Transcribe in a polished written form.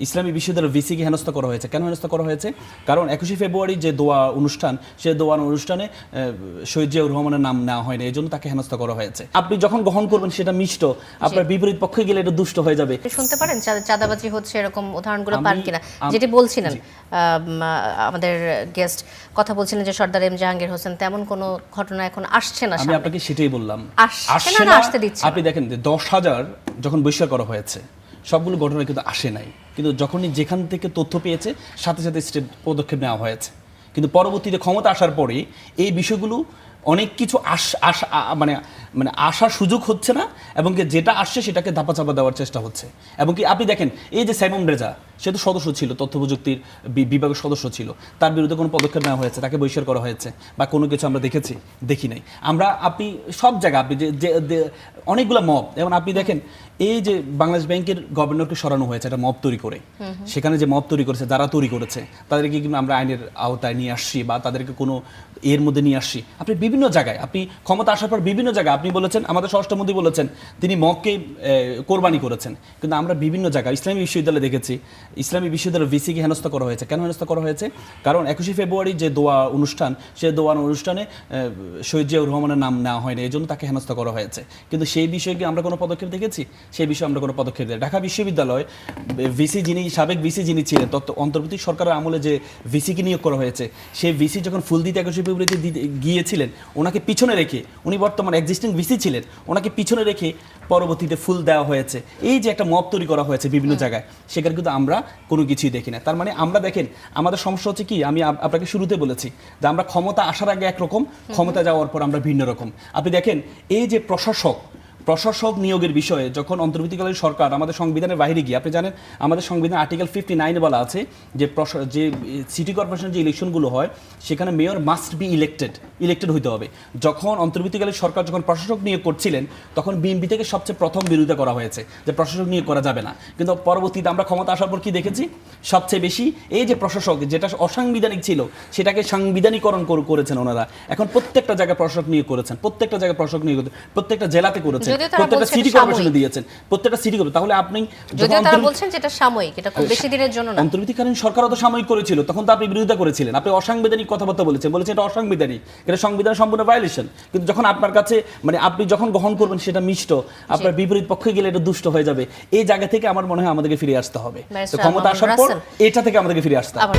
ইসলামী বিশ্ববিদ্যালয়ের ভিসিকে হেনস্থা করা হয়েছে। কেন হেনস্থা করা হয়েছে? কারণ 21শে ফেব্রুয়ারি যে দোয়া অনুষ্ঠান, সেই দোয়া অনুষ্ঠানে শহীদ জিয়াউর রহমানের নাম নেওয়া হয়নি, এই জন্য তাকে হেনস্থা করা হয়েছে। আপনি যখন গ্রহণ করবেন সেটা মিষ্ট, আপনার বিপরীত পক্ষে গেলে এটা দুষ্ট হয়ে যাবে। শুনতে পারেন চাঁদাবাজি হচ্ছে, এরকম উদাহরণগুলো পান কিনা? যেটি বলছিলেন আমাদের গেস্ট কথা বলছিলেন যে সর্দার এম জাহাঙ্গীর হোসেন, তেমন কোনো ঘটনা এখন আসছে না। আমি আপনাকে সেটাই বললাম, আসছে না, আসতে দিচ্ছে। আপনি দেখেন যে 10,000 যখন বহিষ্কার করা হয়েছে, সবগুলো ঘটনা কিন্তু আসে নাই, কিন্তু যখনই যেখান থেকে তথ্য পেয়েছে সাথে সাথে পদক্ষেপ নেওয়া হয়েছে। কিন্তু পরবর্তীতে ক্ষমতা আসার পরে এই বিষয়গুলো অনেক কিছু মানে মানে আসার সুযোগ হচ্ছে না, এবং যেটা আসছে সেটাকে ধাপাচাপা দেওয়ার চেষ্টা হচ্ছে। এবং কি আপনি দেখেন এই যে সাইমন রেজা, সে তো সদস্য ছিল, তথ্য প্রযুক্তির বিভাগের সদস্য ছিল, তার বিরুদ্ধে কোনো পদক্ষেপ নেওয়া হয়েছে, তাকে বহিষ্কার করা হয়েছে বা কোনো কিছু আমরা দেখি নাই। আপনি সব জায়গায় আপনি যে অনেকগুলো মব, যেমন আপনি দেখেন এই যে বাংলাদেশ ব্যাংকের গভর্নরকে সরানো হয়েছে একটা মব তৈরি করে, সেখানে যে মব তৈরি করেছে, যারা তৈরি করেছে তাদেরকে কিন্তু আমরা আইনের আওতায় নিয়ে আসছি বা তাদেরকে কোনো এর মধ্যে নিয়ে আসছি। আপনি বিভিন্ন জায়গায়, আপনি ক্ষমতা আসার পর বিভিন্ন জায়গায় আপনি বলেছেন, আমাদের স্বরাষ্ট্রমন্ত্রী বলেছেন তিনি মবকে কোরবানি করেছেন, কিন্তু আমরা বিভিন্ন জায়গায় ইসলামী বিশ্ববিদ্যালয়ে দেখেছি ইসলামী বিশ্ববিদ্যালয়ের ভিসিকে হেনস্থা করা হয়েছে। কেন হেনস্থা করা হয়েছে? কারণ 21শে ফেব্রুয়ারি যে দোয়া অনুষ্ঠান, সেই দোয়া অনুষ্ঠানে শহীদ জিয়াউর রহমানের নাম নেওয়া হয়নি, এই জন্য তাকে হেনস্থা করা হয়েছে। কিন্তু সেই বিষয়ে কি আমরা কোনো পদক্ষেপ দেখেছি? সেই বিষয়ে আমরা কোনো পদক্ষেপ দিই। ঢাকা বিশ্ববিদ্যালয় ভিসি সাবেক ভিসি যিনি ছিলেন, অন্তর্বর্তী সরকারের আমলে যে ভিসিকে নিয়োগ করা হয়েছে, সেই ভিসি যখন ফুল দিতে 21শে ফেব্রুয়ারিতে গিয়েছিলেন, ওনাকে পিছনে রেখে, উনি বর্তমানে এক্সিস্টিং ভিসি ছিলেন, ওনাকে পিছনে রেখে পরবর্তীতে ফুল দেওয়া হয়েছে। এই যে একটা মব তৈরি করা হয়েছে বিভিন্ন জায়গায়, সেখানে কিন্তু আমরা কোনো কিছুই দেখি না। তার মানে আমরা দেখেন আমাদের সমস্যা হচ্ছে কি, আমি আপনাকে শুরুতে বলেছি যে আমরা ক্ষমতা আসার আগে একরকম, ক্ষমতা যাওয়ার পর আমরা ভিন্ন রকম। আপনি দেখেন এই যে প্রশাসক নিয়োগের বিষয়ে যখন অন্তর্বর্তীকালীন সরকার আমাদের সংবিধানের বাইরে গিয়ে, আপনি জানেন আমাদের সংবিধান আর্টিকেল 59 বলা আছে যে সিটি কর্পোরেশনের যে ইলেকশনগুলো হয় সেখানে মেয়র মাস্ট বি ইলেক্টেড হইতে হবে। যখন অন্তর্বর্তীকালীন সরকার যখন প্রশাসক নিয়োগ করছিলেন, তখন বিএনপি থেকে সবচেয়ে প্রথম বিরোধিতা করা হয়েছে যে প্রশাসক নিয়োগ করা যাবে না। কিন্তু পরবর্তীতে আমরা ক্ষমতা আসার পর কি দেখেছি, সবচেয়ে বেশি এই যে প্রশাসক যেটা অসাংবিধানিক ছিল সেটাকে সাংবিধানিকরণ করেছেন ওনারা। এখন প্রত্যেকটা জায়গায় প্রশাসক নিয়োগ করেছেন, প্রত্যেকটা জায়গায় প্রশাসক নিয়োগ করেছেন, প্রত্যেকটা জেলাতে করেছেন, প্রত্যেকটা সিটি কর্পোরেশনে দিয়েছেন, প্রত্যেকটা সিটি কর্পোরেশন। তাহলে আপনি যদিও তারা বলছেন যেটা সাময়িক, এটা খুব বেশি দিনের জন্য না। অন্তর্বর্তীকালীন সরকারও তো সাময়িক করেছিল, তখন তো আপনি বিরোধিতা করেছিলেন, আপনি অসাংবিধানিক কথাবার্তা বলেছেন এটা অসাংবিধানিক, এটা সংবিধানের সম্পূর্ণ ভায়োলেশন। কিন্তু যখন আপনার কাছে মানে আপনি যখন গ্রহণ করবেন সেটা মিষ্ট, আপনার বিপরীত পক্ষে গেলে এটা দুষ্ট হয়ে যাবে। এই জায়গা থেকে আমার মনে হয় আমাদেরকে ফিরে আসতে হবে, ক্ষমতা আসার পর এটা থেকে আমাদেরকে ফিরে আসতে হবে।